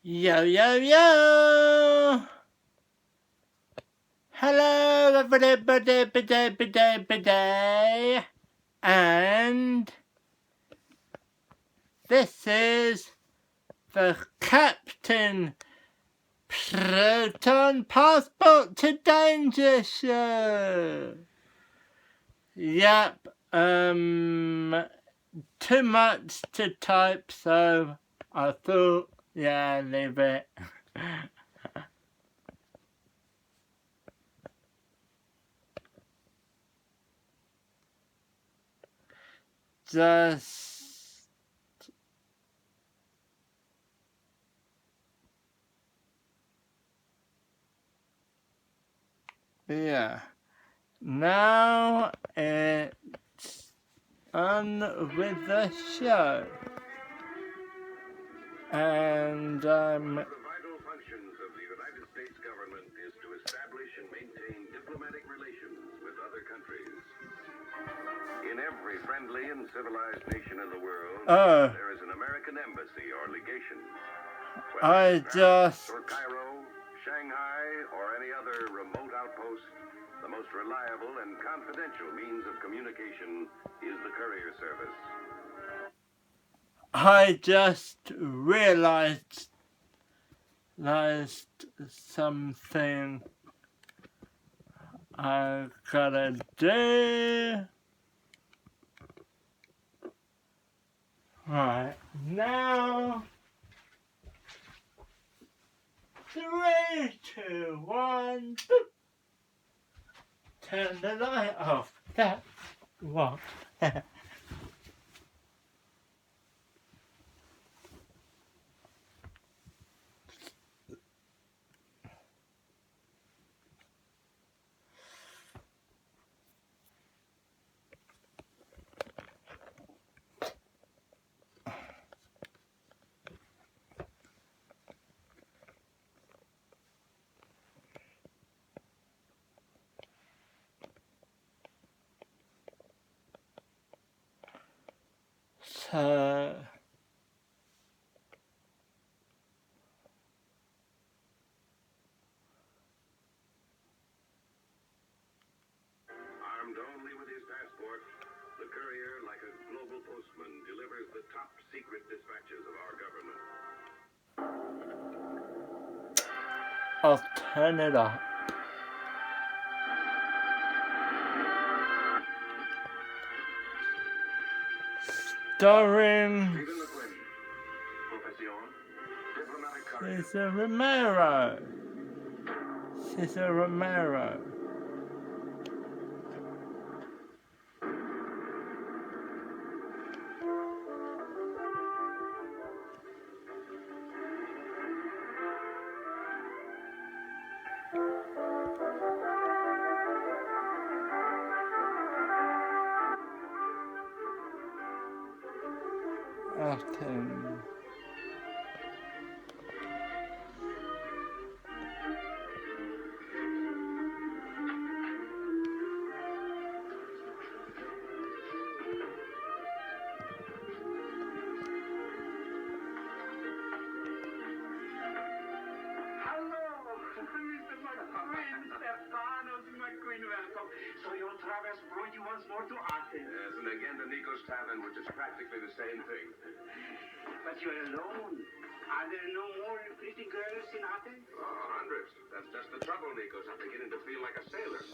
Yo, yo, yo! Hello, everybody, and this is the Captain Proton Passport to Danger show. Yep, too much to type, so I thought, yeah, leave it. Just yeah. Now it's on with the show. And One of the vital functions of the United States government is to establish and maintain diplomatic relations with other countries. In every friendly and civilized nation in the world, there is an American embassy or legation. I just or Cairo, Shanghai, or any other remote outpost, the most reliable and confidential means of communication is the courier service. I just realized something I gotta do. Right now, 3, 2, 1. Boop. Turn the light off. That's what. So Armed only with his passport, the courier, like a global postman, delivers the top secret dispatches of our government. I'll turn it up. Starring Cesar Romero. Cesar Romero. Okay. Soy otra vez brought you once more to Athens. Yes, and again to Nico's Tavern, which is practically the same thing. But you're alone. Are there no more pretty girls in Athens? Oh, hundreds. That's just the trouble, Nikos. I'm beginning to feel like a sailor.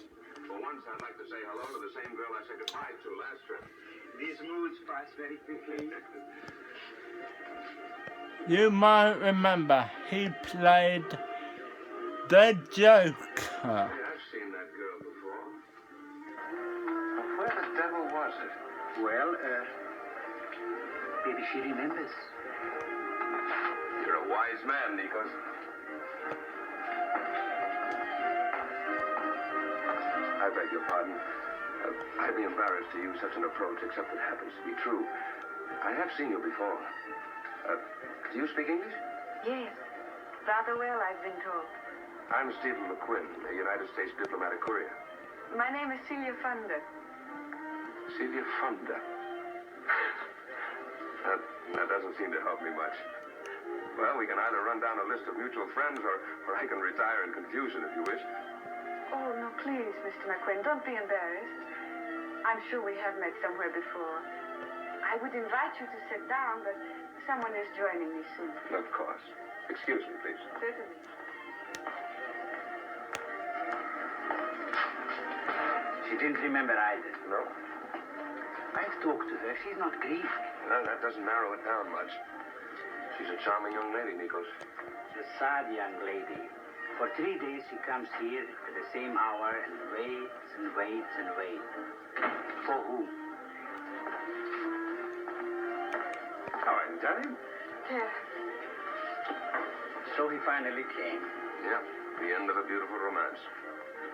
For once, I'd like to say hello to the same girl I said goodbye to last trip. These moods pass very quickly. You might remember he played the Joker. I've seen that girl before. Where the devil was it? Well, maybe she remembers. You're a wise man, Nikos. I beg your pardon. I'd be embarrassed to use such an approach, except it happens to be true. I have seen you before. Do you speak English? Yes, rather well, I've been told. I'm Stephen McQuinn, a United States diplomatic courier. My name is Celia Funder. Celia Funder. That doesn't seem to help me much. Well, we can either run down a list of mutual friends, or I can retire in confusion if you wish. Oh, no, please, Mr. McQuinn, don't be embarrassed. I'm sure we have met somewhere before. I would invite you to sit down, but someone is joining me soon. Of course. Excuse me, please. Certainly. She didn't remember either. No? I've talked to her. She's not grieved. Well, that doesn't narrow it down much. She's a charming young lady, Nikos. She's a sad young lady. For 3 days she comes here at the same hour and waits and waits and waits. For whom? Oh, I can tell you. Here. So he finally came. Yeah, the end of a beautiful romance.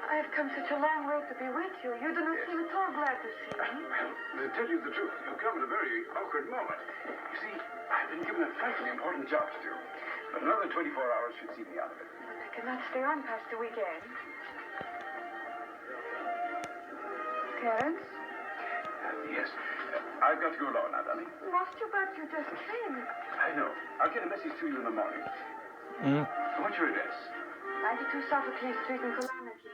I've come such a long way to be with you. You do not seem at all glad to see me. Well, to tell you the truth, you come at a very awkward moment. You see, I've been given a frightfully important job to do. But another 24 hours should see me out of it. But I cannot stay on past the weekend. Clarence? Yes. I've got to go along now, darling. Must you, but you just came. I know. I'll get a message to you in the morning. What's your address? 92 Sophocles Street in Colonaki.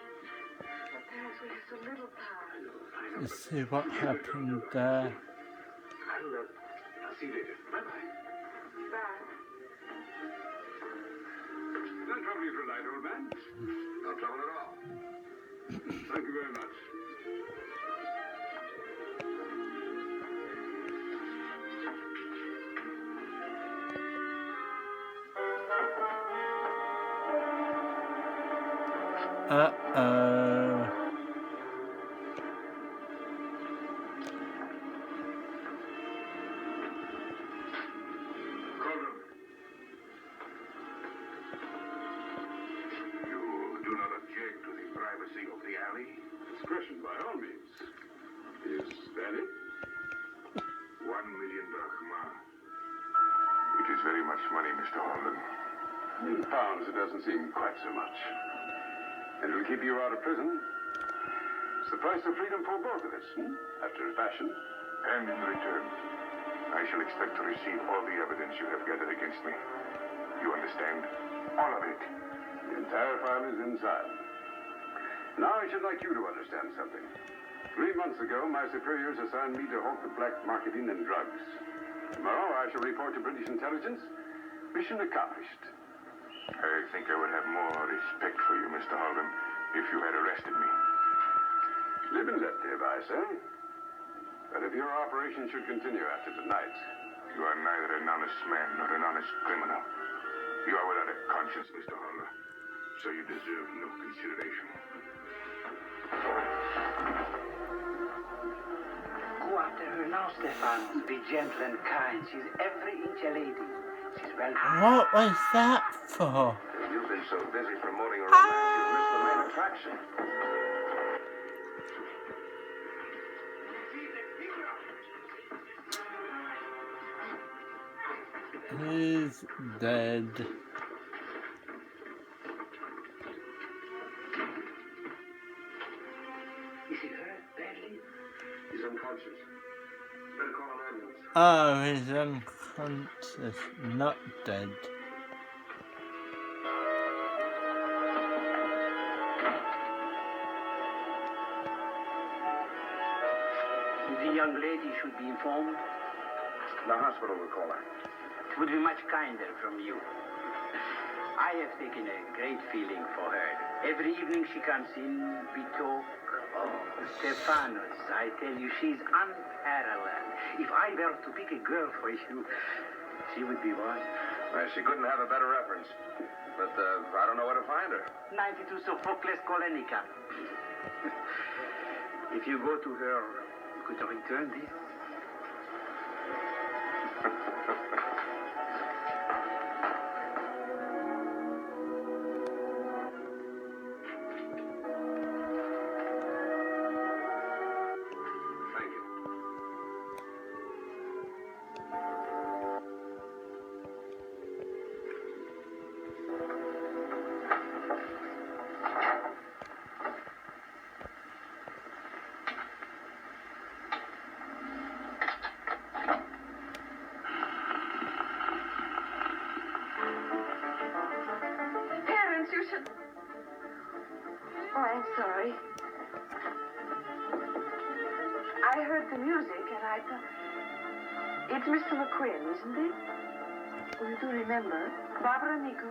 But Clarence, we have so little time. Let's see what happened there. I'll see you later. Bye-bye. Bye. No trouble you for a light, old man. No trouble at all. Thank you very much. Uh-oh. Of the alley? Discretion, by all means. Is that it? 1 million drachma. It is very much money, Mr. Holden. In pounds, it doesn't seem quite so much. And it'll keep you out of prison. It's the price of freedom for both of us, after a fashion. And in return, I shall expect to receive all the evidence you have gathered against me. You understand? All of it. The entire file is inside. Now I should like you to understand something. 3 months ago, my superiors assigned me to halt the black marketing in drugs. Tomorrow, I shall report to British intelligence. Mission accomplished. I think I would have more respect for you, Mr. Holden, if you had arrested me. Live and let live, I say. But if your operation should continue after tonight... You are neither an honest man nor an honest criminal. You are without a conscience, Mr. Holden. So you deserve no consideration. Go after her now, Stefan. Be gentle and kind. She's every inch a lady. She's welcome. What was that for? You've been so busy promoting a romance, you've missed the main attraction. He's dead. Is he hurt badly? He's unconscious. Better call an ambulance. Oh, he's unconscious, not dead. The young lady should be informed. The hospital will call her. It would be much kinder from you. I have taken a great feeling for her. Every evening she comes in, we talk. Oh, Stephanos, I tell you, she's unparalleled. If I were to pick a girl for you, she would be one. Well, she couldn't have a better reference. But I don't know where to find her. 92 Sophocles Kolenica. If you go to her, you could return this. Thank you. sorry. I heard the music and I thought... It's Mr. McQuinn, isn't it? Oh, you do remember? Barbara Nico?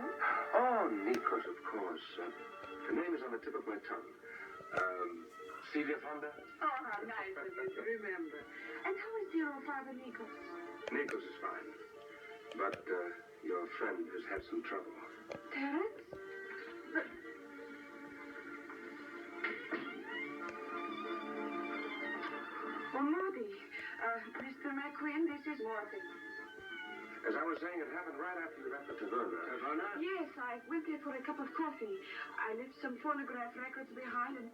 Oh, Nikos, of course. The name is on the tip of my tongue. Celia Fonda? Oh, how nice of you to remember. And how is dear old Father Nico? Nikos is fine. But your friend has had some trouble. Terence? But... Oh, Maudie. Mr. McQuinn, this is Morgan. As I was saying, it happened right after you left the taverna. Taverna? Yes, I went there for a cup of coffee. I left some phonograph records behind, and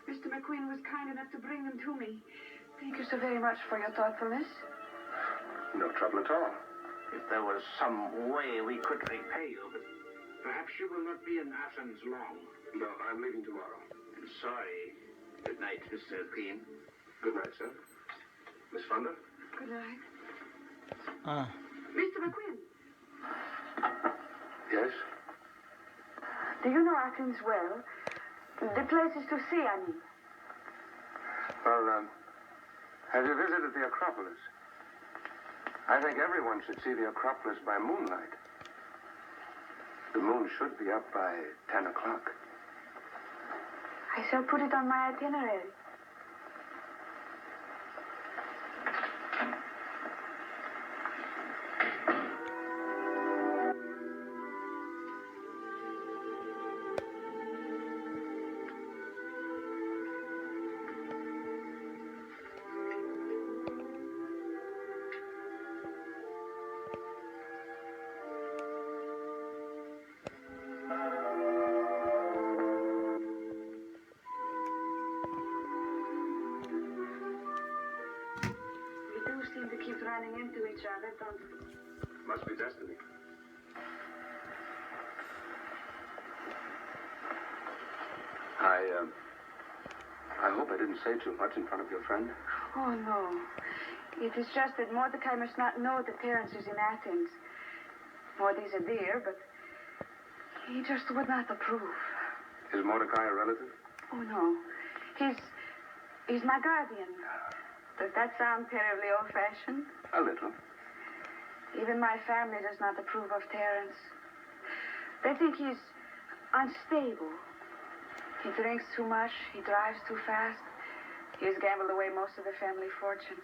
Mr. McQueen was kind enough to bring them to me. Thank you so very much for your thoughtfulness. No trouble at all. If there was some way we could repay you, but perhaps you will not be in Athens long. No, I'm leaving tomorrow. I'm sorry. Good night, Mr. Queen. Good night, sir. Miss Fonda? Good night. Ah. Mr. McQueen, Yes? do you know Athens well? The places to see, I mean. Well, have you visited the Acropolis? I think everyone should see the Acropolis by moonlight. The moon should be up by 10 o'clock. I shall put it on my itinerary. Seem to keep running into each other, don't we? Must be destiny. I hope I didn't say too much in front of your friend. Oh, no. It is just that Mordecai must not know that Terence is in Athens. Mordecai's a dear, but he just would not approve. Is Mordecai a relative? Oh, no. He's my guardian. Does that sound terribly old-fashioned? A little. Even my family does not approve of Terence. They think he's unstable. He drinks too much. He drives too fast. He has gambled away most of the family fortune.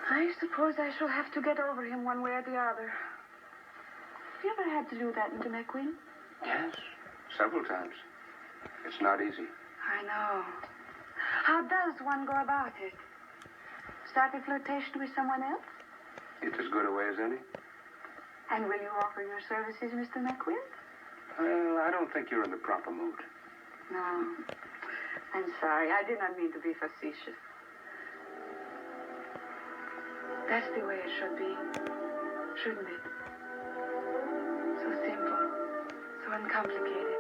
I suppose I shall have to get over him one way or the other. Have you ever had to do that, Mr. McQueen? Yes, several times. It's not easy. I know. How does one go about it? Start a flirtation with someone else? It's as good a way as any. And will you offer your services, Mr. McQueen? Well, I don't think you're in the proper mood. No. I'm sorry. I did not mean to be facetious. That's the way it should be, shouldn't it? So simple, so uncomplicated.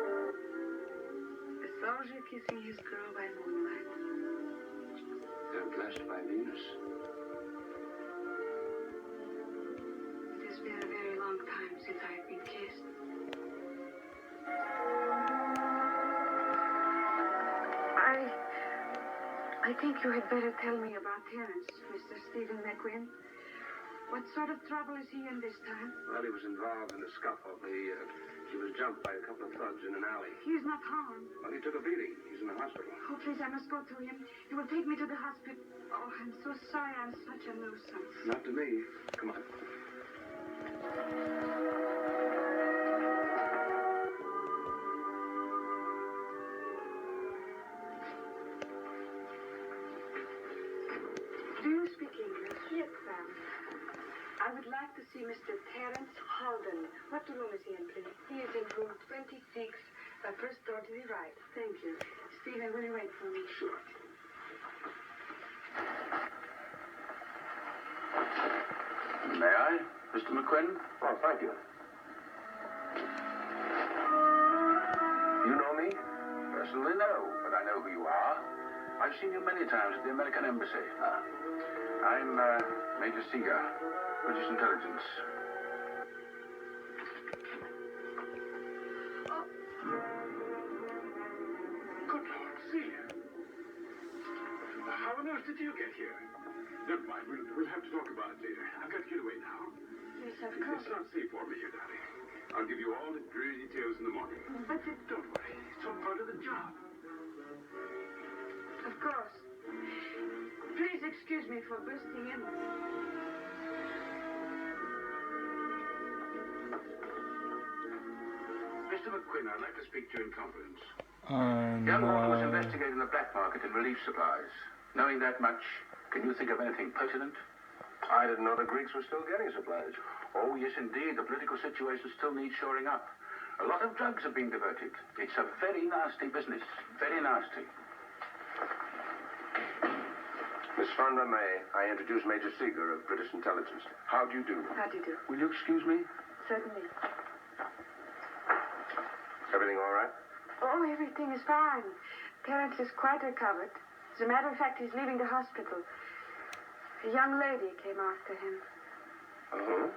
A soldier kissing his girl by moonlight. They're blessed by Venus. It has been a very long time since I've been kissed. I think you had better tell me about Terence, Mr. Stephen McQueen. What sort of trouble is he in this time? Well, he was involved in a scuffle. He was jumped by a couple of thugs in an alley. He is not harmed. Well, he took a beating. He's in the hospital. Oh, please, I must go to him. He will take me to the hospital. Oh, I'm so sorry I'm such a nuisance. Not to me. Come on. Do you speak English? Yes, ma'am. I would like to see Mr. Terence Holden. What room is he in, please? He is in room 26, first door to the right. Thank you. Stephen, will you wait for me? Sure. May I, Mr. McQuinn? Oh, thank you. You know me? Personally, no, but I know who you are. I've seen you many times at the American Embassy. I'm Major Seeger, British Intelligence. Cecilia. How on earth did you get here? Never mind, we'll have to talk about it later. I've got to get away now. Yes, of It's course. not safe for me here, darling. I'll give you all the dreary details in the morning. But Don't worry. It's all part of the job. of course. Please excuse me for bursting in. Mr. McQuinn, I'd like to speak to you in confidence. Oh Young Morton was no. investigating the black market in relief supplies. Knowing that much, can you think of anything pertinent? I didn't know the Greeks were still getting supplies. Oh, yes, indeed. The political situation still needs shoring up. A lot of drugs are being diverted. It's a very nasty business. Very nasty. Miss Fonda, may I introduce Major Seeger of British Intelligence? How do you do? How do you do? Will you excuse me? Certainly. Everything all right? Oh, everything is fine. Terence is quite recovered. As a matter of fact, he's leaving the hospital. A young lady came after him. Uh-huh.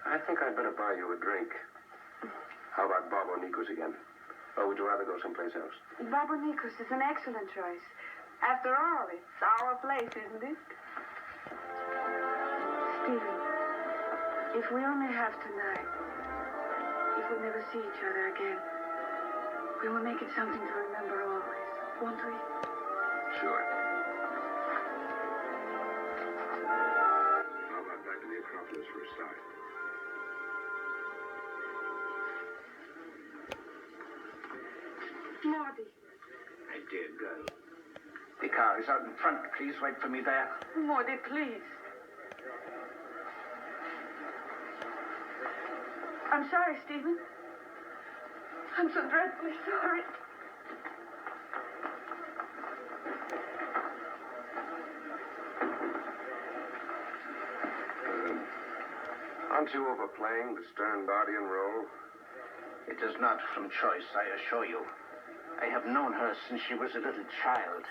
I think I'd better buy you a drink. How about Bob O'Nicos again? Or would you rather go someplace else? Babonikos is an excellent choice. After all, it's our place, isn't it? Stephen, if we only have tonight, if we never see each other again, we will make it something to remember always, won't we? Sure. How about back to the Acropolis for a start? Maudie. My dear girl. The car is out in front. Please wait for me there. Maudie, please. I'm sorry, Stephen. I'm so dreadfully sorry. Aren't you overplaying the stern guardian role? It is not from choice, I assure you. I have known her since she was a little child.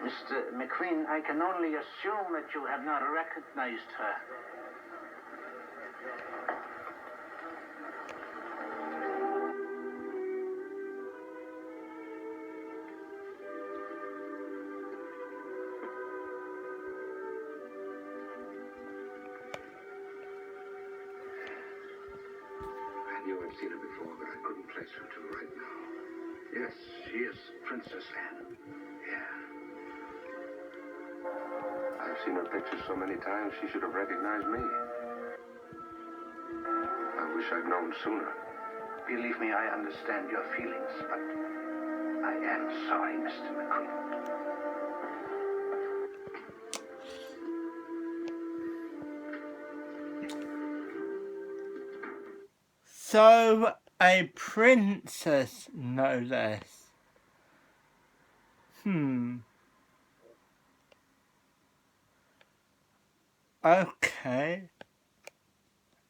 Mr. McQueen, I can only assume that you have not recognized her. I knew I'd seen her before, but I couldn't place her till right now. Yes, she is Princess Anne. Yeah. I've seen her pictures so many times, she should have recognized me. I wish I'd known sooner. Believe me, I understand your feelings, but I am sorry, Mr. McQueen. So a princess, no less. Okay.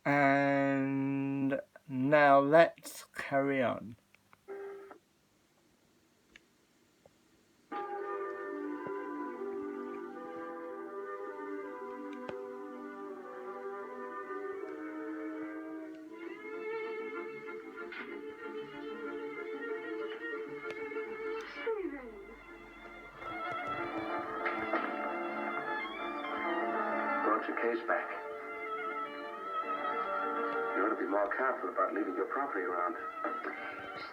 And now let's carry on. Stephen. Brought your case back. You ought to be more careful about leaving your property around.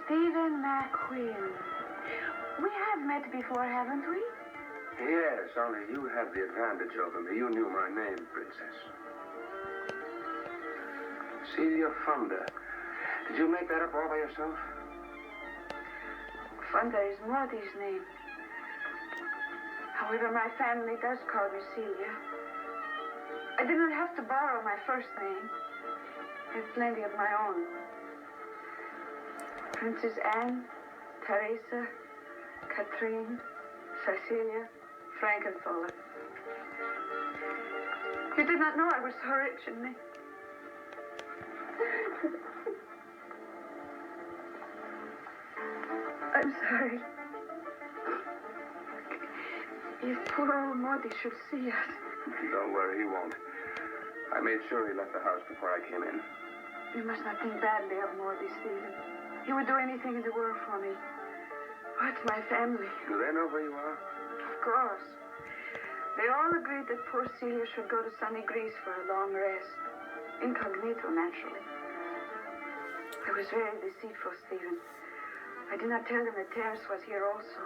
Stephen McQueen. We have met before, haven't we? Yes, only you have the advantage over me. You knew my name, Princess. Celia Fonda. Did you make that up all by yourself? Fonda is Maudie's name. However, my family does call me Celia. I did not have to borrow my first name. I have plenty of my own. Princess Anne, Teresa, Catherine, Cecilia, Frankenthaler. You did not know I was so rich in name. I'm sorry. If poor old Maudie should see us. Don't worry, he won't. I made sure he left the house before I came in. You must not think badly of Maudie, Stephen. He would do anything in the world for me. What's my family? Do they know where you are? Of course. They all agreed that poor Celia should go to sunny Greece for a long rest. Incognito, naturally. I was very deceitful, Stephen. I did not tell them that Terence was here also.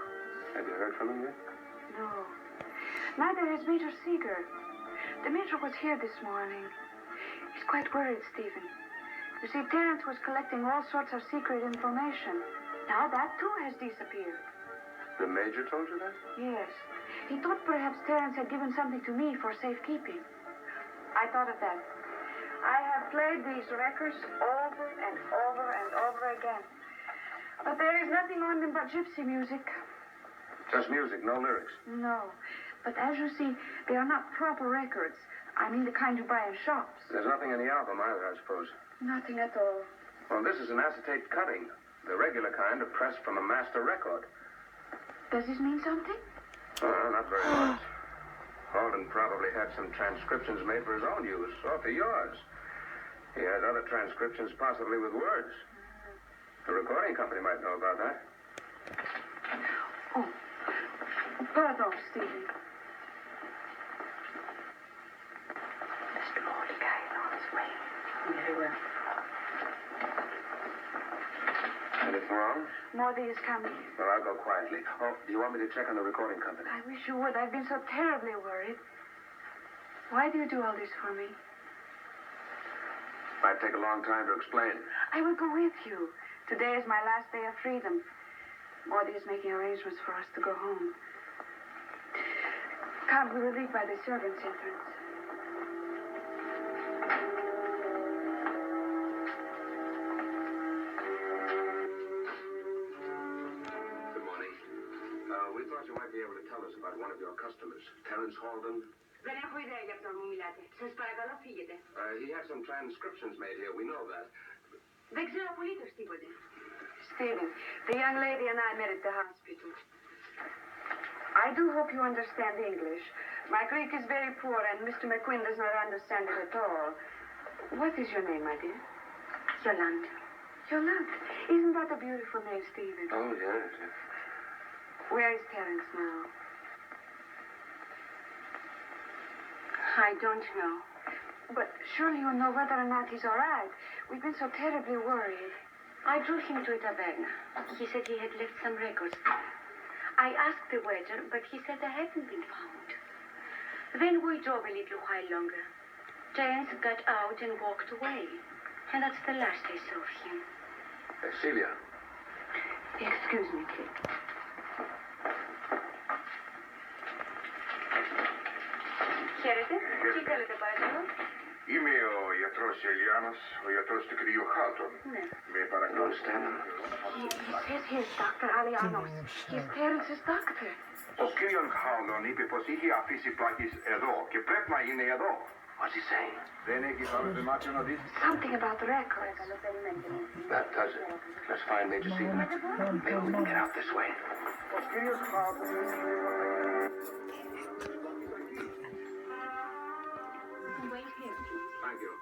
Have you heard from him yet? No. Neither has Major Seeger. The Major was here this morning. He's quite worried, Stephen. You see, Terence was collecting all sorts of secret information. Now that, too, has disappeared. The Major told you that? Yes. He thought perhaps Terence had given something to me for safekeeping. I thought of that. I have played these records over and over and over again. But there is nothing on them but gypsy music. Just music, no lyrics. No. But as you see, they are not proper records. I mean the kind you buy in shops. There's nothing in the album either, I suppose. Nothing at all. Well, this is an acetate cutting. The regular kind of pressed from a master record. Does this mean something? Oh, not very much. Holden probably had some transcriptions made for his own use, or for yours. He has other transcriptions, possibly with words. The recording company might know about that. Oh, pardon, Stephen. Mr. Mordecai is on his way. Very well. Anything wrong? Morty is coming. Well, I'll go quietly. Oh, do you want me to check on the recording company? I wish you would. I've been so terribly worried. Why do you do all this for me? Might take a long time to explain. I will go with you. Today is my last day of freedom. Morty is making arrangements for us to go home. Come, we will leave by the servants' entrance. Good morning. We thought you might be able to tell us about one of your customers, Terence Holden. Δεν έχω ιδέα για αυτόν μου μιλάτε. Σας παρακαλώ φύγετε. He had some transcriptions made here, we know that. Δεν ξέρω απολύτως τίποτε. Stephen, the young lady and I met at the hospital. I do hope you understand English. My Greek is very poor and Mr. McQuinn does not understand it at all. What is your name, my dear? Yolanda. Yolanda. Isn't that a beautiful name, Stephen? Oh, yes. Where is Terence now? I don't know. But surely you know whether or not he's all right. We've been so terribly worried. I drew him to a taverna. He said he had left some records. I asked the waiter, but he said they hadn't been found. Then we drove a little while longer. Terence got out and walked away. And that's the last I saw of him. Celia. Excuse me, Kate. Χαίρετε. Τι θέλετε παρακαλώ? Είμαι ο γιατρός Ελιάνος, ο γιατρός του κυρίου Χάλτον. Ναι. Με παρακαλώ. He says he's Dr. Alianos. He's Terence's doctor. Ο κύριος Χάλτον είπε πως είχε αφήσει πλάκες εδώ και πρέπει να είναι εδώ. What's he saying? Δεν έχει άλλο δεμάτιο να δεις. Something about the records. That does it. Let's find Major Seaton. Maybe we can get out this way. Ο κύριος Χάλτον... Wait here, please. Thank you.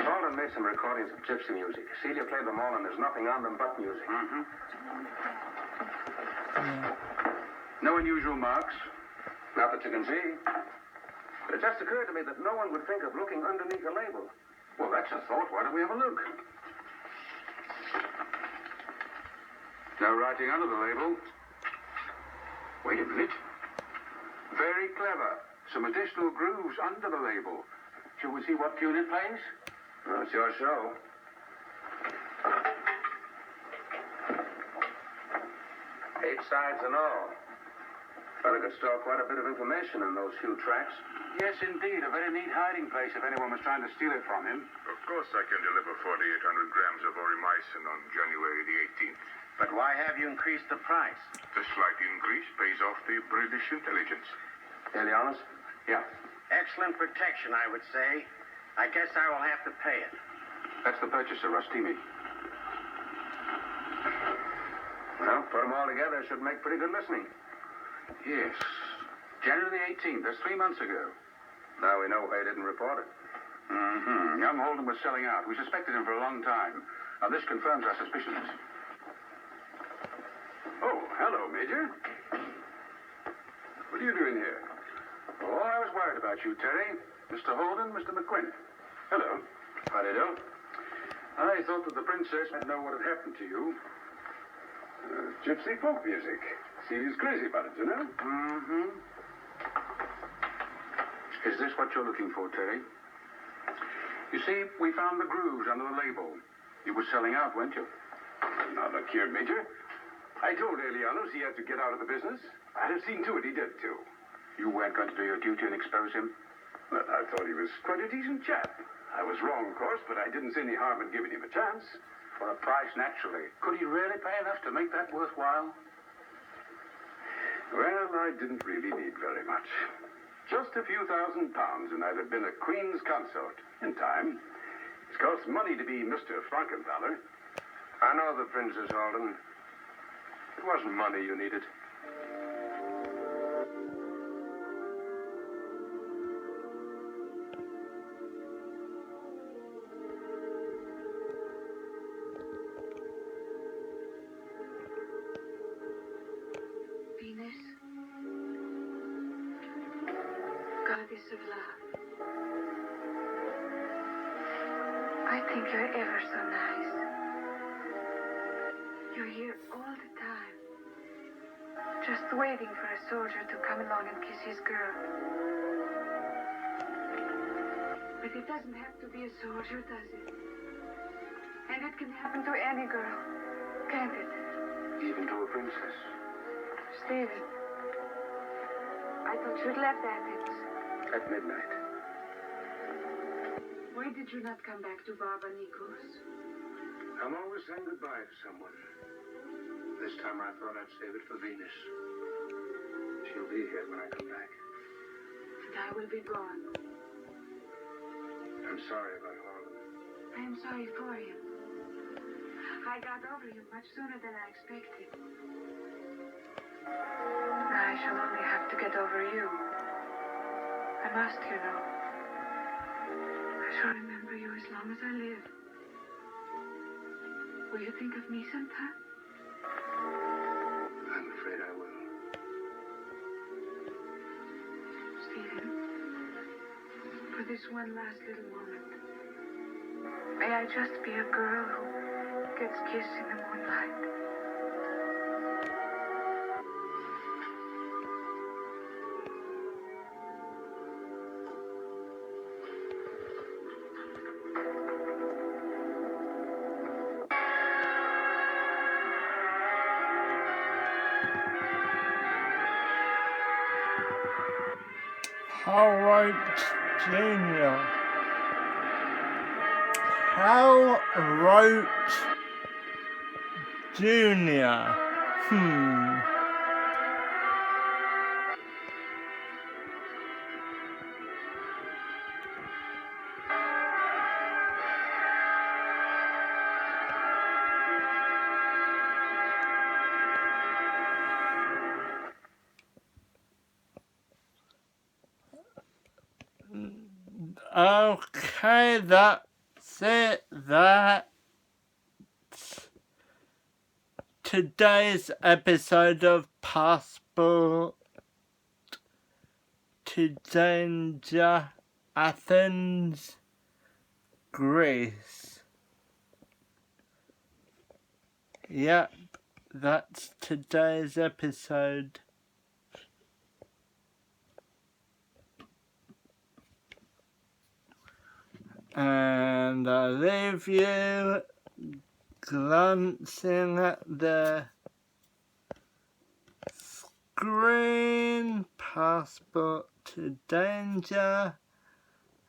Holden made some recordings of gypsy music. Celia played them all, and there's nothing on them but music. No unusual marks? Not that you can see. But it just occurred to me that no one would think of looking underneath the label. Well, that's a thought. Why don't we have a look? No writing under the label. Wait a minute. Very clever. Some additional grooves under the label. Shall we see what tune it plays? Well, it's your show. Eight sides and all. Fella could store quite a bit of information in those few tracks. Yes, indeed. A very neat hiding place if anyone was trying to steal it from him. Of course I can deliver 4,800 grams of orimycin on January the 18th. But why have you increased the price? The slight increase pays off the British intelligence. Elianos? Yeah. Excellent protection, I would say. I guess I will have to pay it. That's the purchaser, Rostimi. Well, put them all together should make pretty good listening. Yes. January the 18th. That's 3 months ago. Now we know why he didn't report it. Mm-hmm. Young Holden was selling out. We suspected him for a long time. Now, this confirms our suspicions. Oh, hello, Major. What are you doing here? Oh, I was worried about you, Terry. Mr. Holden, Mr. McQuinn. Hello. How do you do? I thought that the princess might know what had happened to you. Gypsy folk music. Celia's crazy about it, you know? Mm-hmm. Is this what you're looking for, Terry? You see, we found the grooves under the label. You were selling out, weren't you? Now, look here, Major. I told Elianos he had to get out of the business. I'd have seen to it he did, too. You weren't going to do your duty and expose him? But I thought he was quite a decent chap. I was wrong, of course, but I didn't see any harm in giving him a chance. For a price, naturally. Could he really pay enough to make that worthwhile? Well, I didn't really need very much. Just a few £1,000, and I'd have been a Queen's consort in time. It costs money to be Mr. Frankenthaler. I know the Princess Holden. It wasn't money you needed. Venus, goddess of love, I think you're ever so nice. You're here all the time, just waiting for a soldier to come along and kiss his girl. But it doesn't have to be a soldier, does it? And it can happen to any girl, can't it? Even to a princess. Stephen, I thought you'd left Athens. At midnight. Why did you not come back to Baba Nikos? I'm always saying goodbye to someone. This time I thought I'd save it for Venus. She'll be here when I come back. And I will be gone. I'm sorry about Harlan. I am sorry for him. I got over him much sooner than I expected. I shall only have to get over you. I must, you know. I shall remember you as long as I live. Will you think of me sometime? I'm afraid I will. Stephen, for this one last little moment, may I just be a girl who gets kissed in the moonlight? Howard Jr. How wrote Jr. Okay, that's it. That's today's episode of Passport to Danger, Athens, Greece. Yep, that's today's episode. And I leave you glancing at the screen. Passport to Danger.